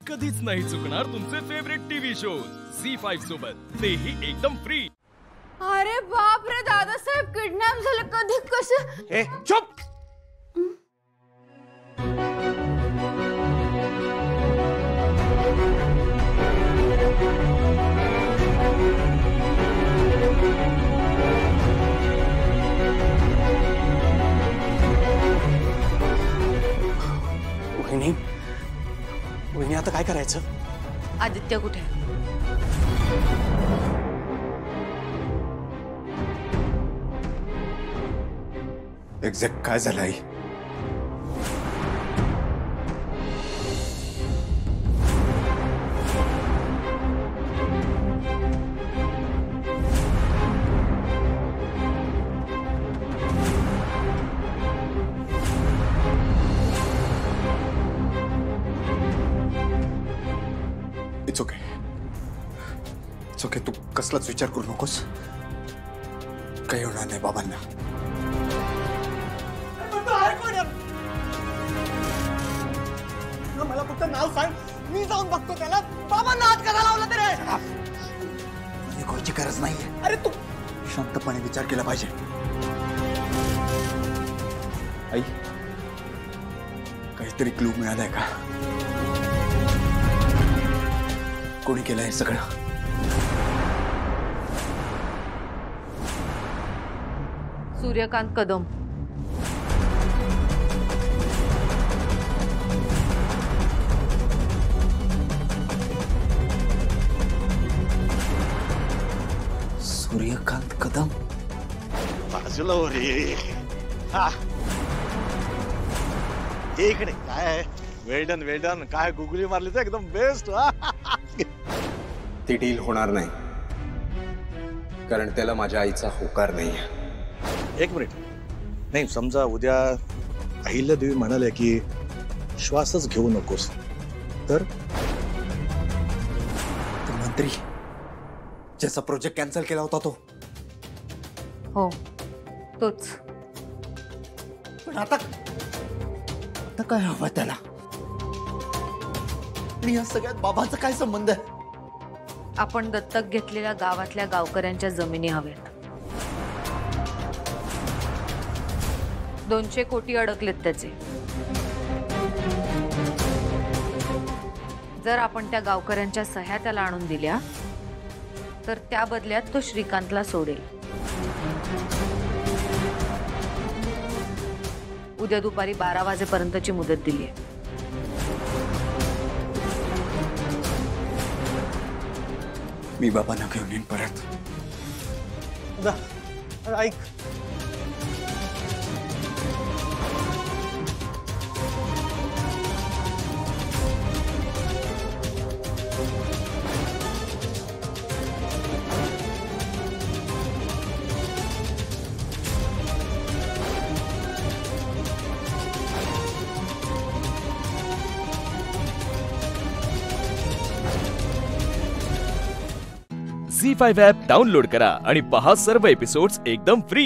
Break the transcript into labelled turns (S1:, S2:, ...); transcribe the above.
S1: कधीच नाही चुकणार तुमचे फेवरेट टीव्ही शोज झी5 सोबत, तेही एकदम फ्री।
S2: अरे बाप रे, दादासाहेब किडनॅप झाले, कधी कसं?
S3: ए चुप! वहिनी, वहिनी आता काय करायचं?
S2: आदित्य कुठे?
S3: एक्झॅक्ट काय झालं आई? इट्स ओके, इट्स ओके, तू कसलाच विचार करू नकोस। काही होणार नाही बाबांना।
S4: मला फक्त नाव सांग, मी जाऊन बघतो त्याला। बाबांना हात कसा लावला तरी?
S3: आणि कोणाची गरज नाहीये।
S4: अरे तू
S3: शांतपणे विचार केला पाहिजे। आई, काहीतरी क्लू मिळालाय का? कोणी केलं हे सगळं?
S2: सूर्यकांत कदम।
S3: सूर्यकांत कदम?
S5: बाजूला हो रे। हा, इकडे काय? वेल्डन वेल्डन, काय गुगली मारली तर एकदम बेस्ट।
S3: ती डील होणार नाही, कारण त्याला माझ्या आईचा होकार नाहीये।
S5: एक मिनिट, नाही समजा उद्या अहिल्यादेवी म्हणाले की श्वासच घेऊ नकोस, तर
S3: तो मंत्री ज्याचा प्रोजेक्ट कॅन्सल केला होता तो?
S2: हो, तोच।
S3: पण आता काय हवं त्याला? आणि या सगळ्यात बाबांचा काय संबंध आहे?
S2: आपण दत्तक घेतलेल्या गावातल्या गावकऱ्यांच्या जमिनी हव्यात। 200 कोटी अडकलेत त्याचे। जर आपण त्या गावकऱ्यांच्या सह्या त्याला आणून दिल्या तर त्या बदल्यात तो श्रीकांतला सोडेल। उद्या दुपारी 12 वाजेपर्यंतची मुदत दिली आहे।
S3: मी बाबांना घेऊन येईन परत।
S4: ऐक,
S1: झी5 ॲप डाउनलोड करा आणि पहा सर्व एपिसोड्स एकदम फ्री।